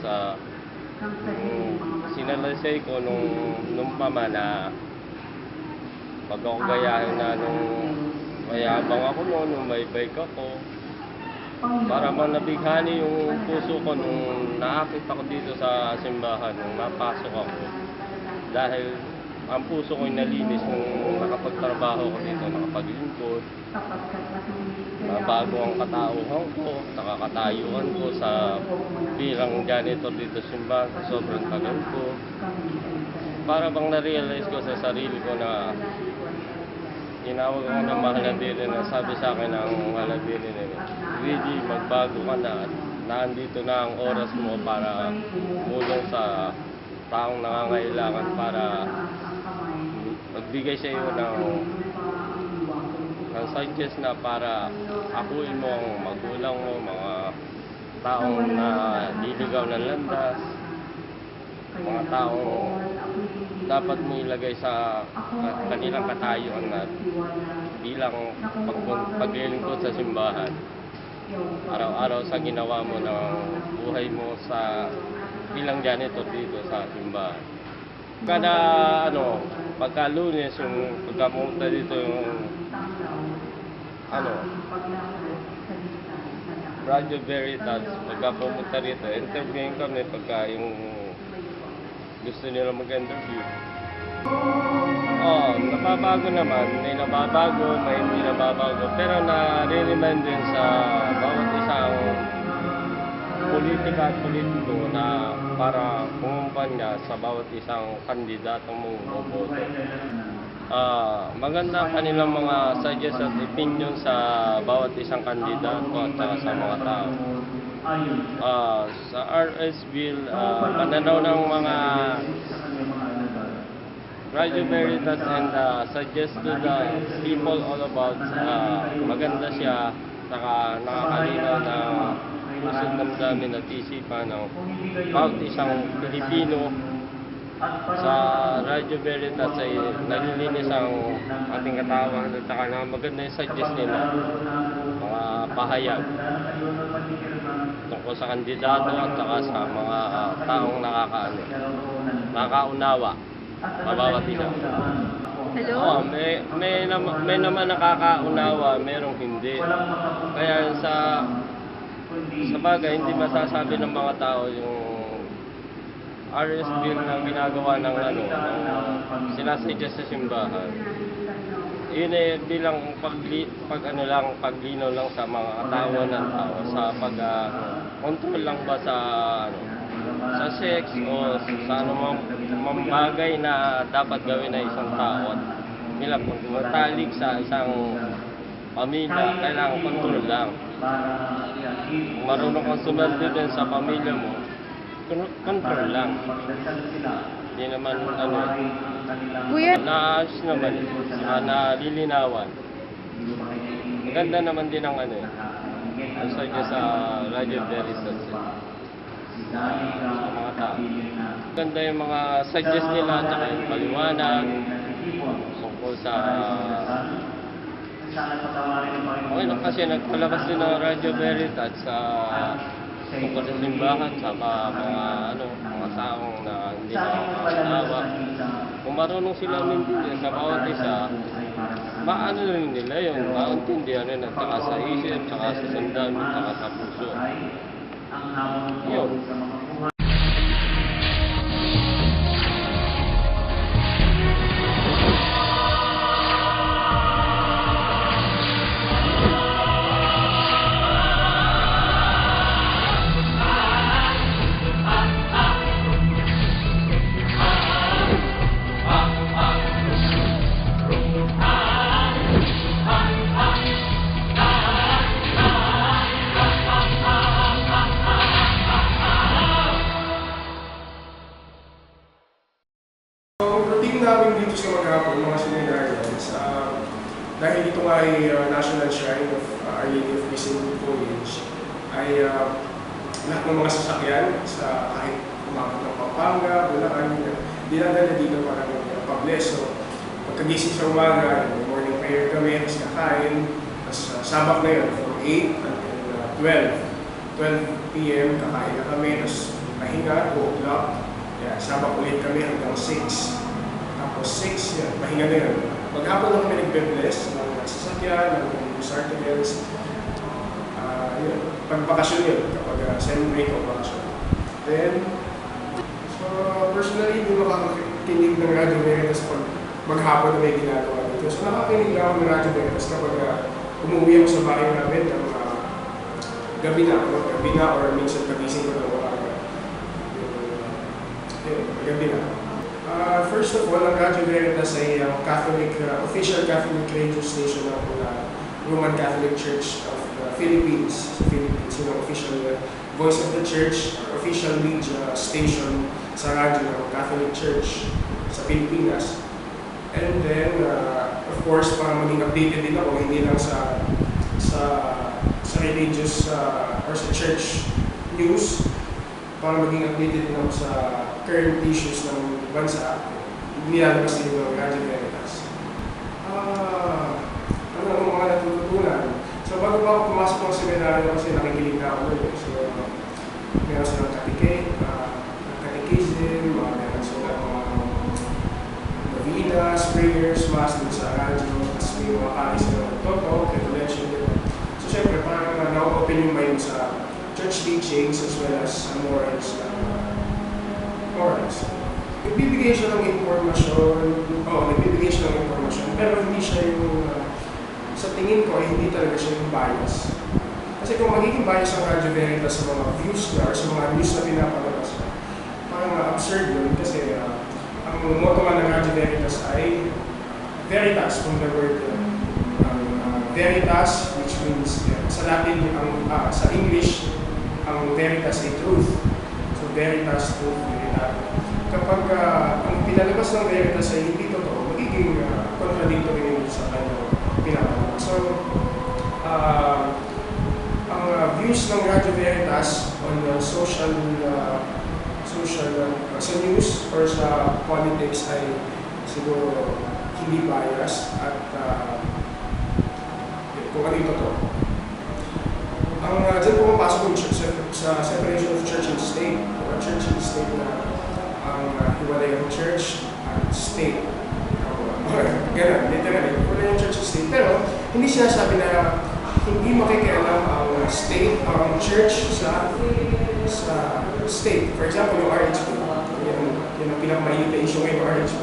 sa sinalaysay ko nung pama na pag ako gayahin na nung mayabang ako nung may bike ako. Para bang nabighani yung puso ko nung naakit ako dito sa simbahan, nung napasok ako. Dahil ang puso ko'y nalinis nung nakapagtrabaho ko dito, nakapaglingkod. Bago ang katauhan ko, nakakatayuan ko sa bilang janitor dito sa simbahan, sobrang tagal ko. Para bang na-realize ko sa sarili ko na tinawag ako ng mahalabiri na sabi sa akin ng mahalabiri na really magbago ka na at nandito na ang oras mo para mulong sa taong nangangailangan para magbigay sa iyo ng suggest na para akuin mo ang magulang mo, mga taong na diligaw ng landas, mga taong dapat mo ilagay sa kanilang katayuan at bilang paglilingkod sa simbahan. Araw-araw sa ginawa mo ng buhay mo sa bilang janitor dito sa simbahan. Pagka Lunes, yung pagkapunta dito yung Radio Veritas, pagka pumunta rito, interviewin kami pagka yung gusto nila mag-interview. Nababago naman. May nababago, may hindi nababago. Pero nare-remind din sa bawat isang politika at politiko na para kumumpanya sa bawat isang kandidatong boboto. Maganda ang kanilang mga suggest at opinion sa bawat isang kandidato at saka sa mga tao. Sa RS Bill, pananaw ng mga Radio Veritas and suggest to the people all about maganda siya, saka nakakalinaw na pusod damdamin at isipan ng bawat isang Pilipino. Sa Radio Veritas ay nalilinis ang ating katawan at saka na maganda yung suggest nila, mga pahayag tungkol sa kandidato at saka sa mga taong nakakaunawa mabawat isa. Hello? May naman nakakaunawa, merong hindi. Kaya sa bagay, hindi masasabi ng mga tao yung RS Bill na ginagawa ng sinasuggest sa simbahan. Yun bilang paglinaw lang sa mga katawan ng tao, sa control lang ba sa sex o sa anumang bagay na dapat gawin ng isang tao. Bilang matalik sa isang pamilya, kailangan control lang. Kung marunong kang sumando din sa pamilya mo, control lang. Hindi naman Kuya, naayos naman, nalilinawan. Maganda naman din ang suggest sa Radio Veritas sa mga tao. Maganda yung mga suggest nila at saka yung paliwanag tungkol sa kasi nagpalabas din ng Radio Veritas sa tungkol sa simbahan, sa mga taong na hindi nakakaawa. Kung marunong sila maintindihan sa bawat isa, maano rin nila yung maintindihan rin at saka sa isip, saka sa damdamin, saka sa puso. Yun. Routine namin dito sa maghapon, mga seminarians, dahil ito nga ay National Shrine of Our Lady of Peace and Foliage, ay lahat ng mga sasakyan sa kahit umakot ng Pampanga, Bulacan, dinadala dito para mag-bless. So, pagkagising sa umaga, morning prayer kami, tapos kakain, tapos sabak na yun, from 8 until 12 p.m. kakain na kami, tapos pahinga, 2 o'clock. Yeah, sabak ulit kami hanggang 6. Tapos 6, yan, pahinga na yun. Maghapon lang kami nagbe-bless ng sasakyan, ng news articles. Yun, pag-bakasyon yun, kapag celebrate o bakasyon. Then, so personally, hindi makakakinig ng Radyo Veritas pag maghapon na may ginagawa dito. So nakakinig lang ako ng Radyo Veritas kapag umuwi ako sa bahay namin ng gabi na or minsan pagising ko ng umaga. Gabi na. First of all, ang Radyo Veritas ay Catholic, official Catholic radio station ng Roman Catholic Church of the Philippines. Sa Philippines, yung official voice of the church, official media station sa radyo ng Catholic Church sa Pilipinas. And then, of course, para maging updated din ako, hindi lang sa religious or sa church news, para maging updated din ako sa current issues ng bansa, nilalabas din ng Radyo Veritas. Ano ang mga natututunan? So bago pa ako pumasok ng seminaryo kasi nakikinig na ako doon. So meron silang catechism, meron silang novenas, prayers, mass dun sa radyo, tapos may mga kali silang nagtotalk, recollection din. So syempre parang na-open yung mind sa church teachings as well as morals. Nagbibigay siya ng impormasyon, pero hindi siya yung sa tingin ko, hindi talaga siya yung bias. Kasi kung magiging bias ang Radyo Veritas sa mga views niya or sa mga news na pinapalabas niya, parang absurd yun kasi ang motto nga ng Radyo Veritas ay Veritas from the word Veritas, which means sa Latin, sa English, ang Veritas ay truth. So Veritas, truth, Veritas. Kapag ang pinalabas ng Veritas ay hindi totoo, magiging contradictory yun sa kanyang pinapalabas. So, ang views ng Radyo Veritas on sa news or sa politics ay siguro hindi bias at kung ano yung totoo. Diyan pumapasok yung sa separation of church and state, or church and state na ang hiwalay ng church at state. Ganun, literally, hiwalay ng church and state. Pero hindi sinasabi na hindi makikialam ang state, ang church sa state. For example, yung RHP, yun ang pinakamainit na issue ngayon ng RHP.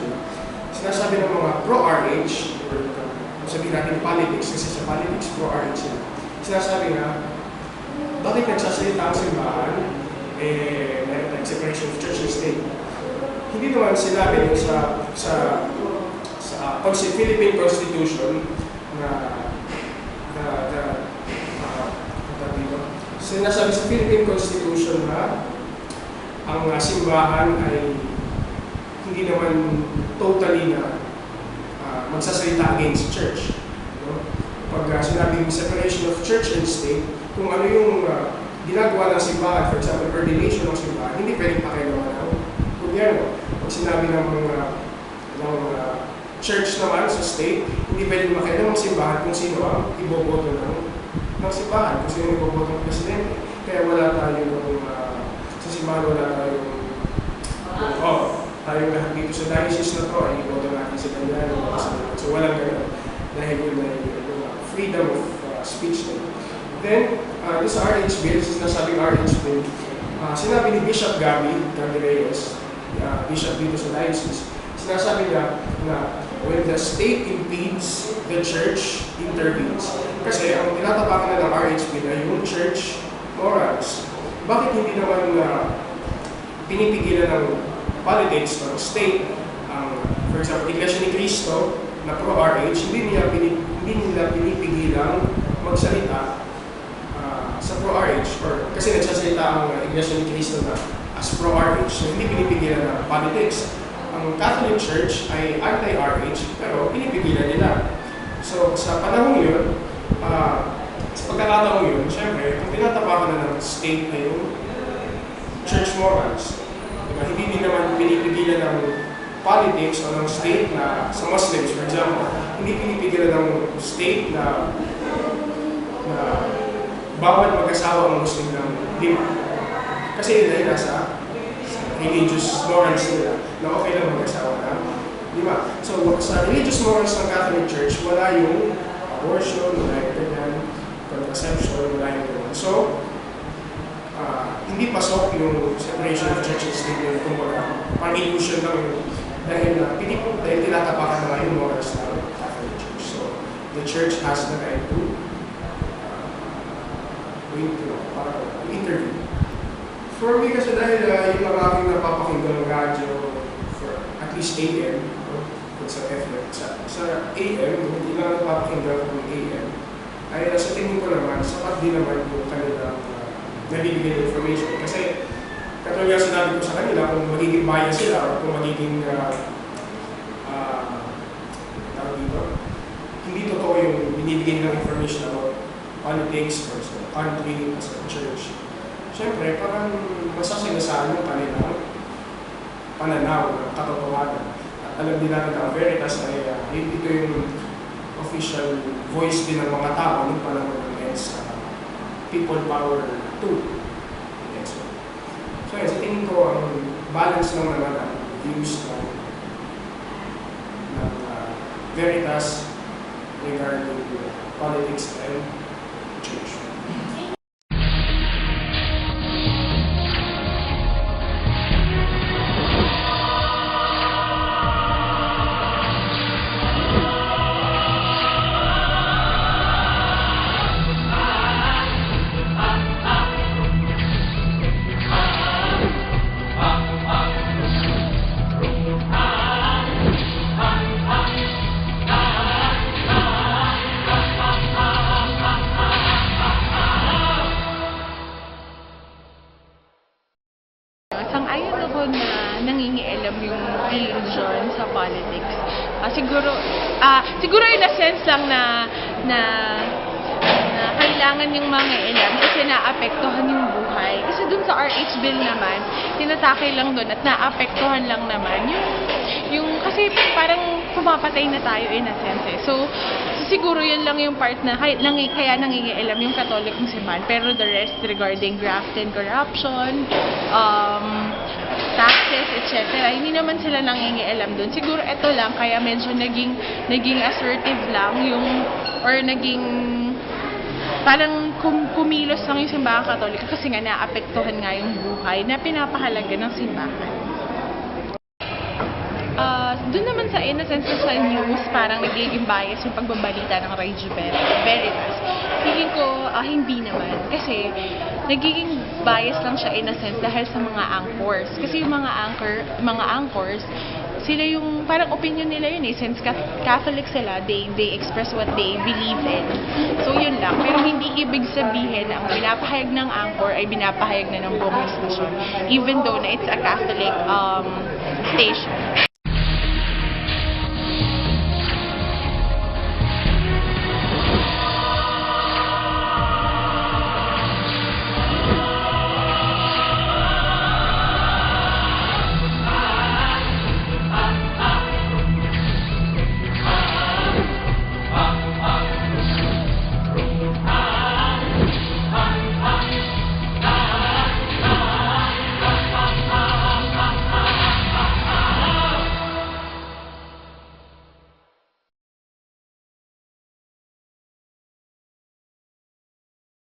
Sinasabi ng mga pro-RH, or sabihin natin politics, kasi sa politics, pro-RH yun. Sinasabi na, bakit nagsasalita ang simbahan, meron tayong separation of church and state. Hindi naman sinabi sa Philippine Constitution sinasabi sa Philippine Constitution na ang simbahan ay hindi naman totally na magsasalita against church. No? Pag sinabing separation of church and state, kung ano yung ginagawa ng simbahan, for example, ordination ng simbahan, hindi pwedeng pakialaman ng gobyerno. Pag sinabi ng church naman sa state, hindi pwedeng makialam ng simbahan kung sino ang iboboto ng simbahan, kung sino ang iboboto ng presidente. Kaya wala tayong, sa simbahan wala tayong lahat dito sa diocese na to, ay iboto natin sa kanila. So walang ganun. Dahil yun ay freedom of speech din. Then, sa RH Bill, sinasabing RH Bill, sinabi ni Bishop Gabby Reyes, Bishop dito sa diocese, sinasabi niya na when the state impedes, the church intervenes. Kasi ang tinatapakan na ng RH Bill ay yung church morals. Bakit hindi naman pinipigilan ng politics ng state, for example, Iglesia ni Cristo na pro-RH, hindi nila pinipigilan magsalita sa pro-RH, or kasi nagsasalita ang Iglesia ni Cristo na as pro-RH, so hindi pinipigilan ng politics. Ang Catholic Church ay anti-RH, pero pinipigilan nila. So sa panahon yun, sa pagkakataon yun, syempre, kung tinatapakan na ng state na yung church morals, diba? Hindi din naman pinipigilan ng politics o ng state na sa Muslims, for example, hindi pinipigilan ng state na bawat mag-asawa ang Muslim ng 5. Kasi yun ay nasa religious morals nila na okay lang mag-asawa na. Di ba? So, sa religious morals ng Catholic Church, wala yung abortion, wala yung ganyan, contraception, wala yung ganyan. So, hindi pasok yung separation of church and state yung kumbaga, pang-illusion lang yung dahil tinatapakan na nga yung morals ng Catholic Church. So, the church has the right to interview. For me kasi dahil yung mga aking napapakinggan ng radyo for at least AM, sa FM, sa AM, hindi lang napapakinggan ng AM, ay sa tingin ko naman, sapat din naman yung kanilang nabibigay information. Kasi katulad nga sinabi ko sa kanila, kung magiging bias sila o kung magiging hindi totoo yung binibigay ng information about politics or sa country as a church. Siyempre, parang masasagasaan yung kanilang pananaw ng katotohanan. At alam din natin na ang Veritas ay ito yung official voice din ng mga tao nung panahon ng People Power 2. So yun, sa tingin ko, ang balance lang naman ang views ng Veritas regarding politics and church. Sang-ayon ako na nangingialam yung religion sa politics. Siguro in a sense lang na kailangan yung mga ilam kasi naapektuhan yung buhay. Kasi dun sa RH bill naman, tinatakay lang dun at naapektuhan lang naman yung kasi parang pumapatay na tayo in a sense eh. So siguro yun lang yung part na kaya nangingialam yung Katolikong simbahan. Pero the rest regarding graft and corruption, taxes, etc. Hindi naman sila nangingialam dun. Siguro ito lang, kaya medyo naging assertive lang yung, or naging parang kumilos lang yung simbahan Katolika kasi nga naapektuhan nga yung buhay na pinapahalaga ng simbahan. Doon naman sa innocence sa news, parang nagiging bias yung pagbabalita ng Radio Veritas. Tingin ko, hindi naman. Kasi, nagiging bias lang siya in a sense dahil sa mga anchors. Kasi yung mga anchors, sila yung, parang opinion nila yun eh. Since Catholic sila, they express what they believe in. So, yun lang. Pero hindi ibig sabihin na ang pinapahayag ng anchor ay binapahayag na ng buong station. Even though na it's a Catholic station.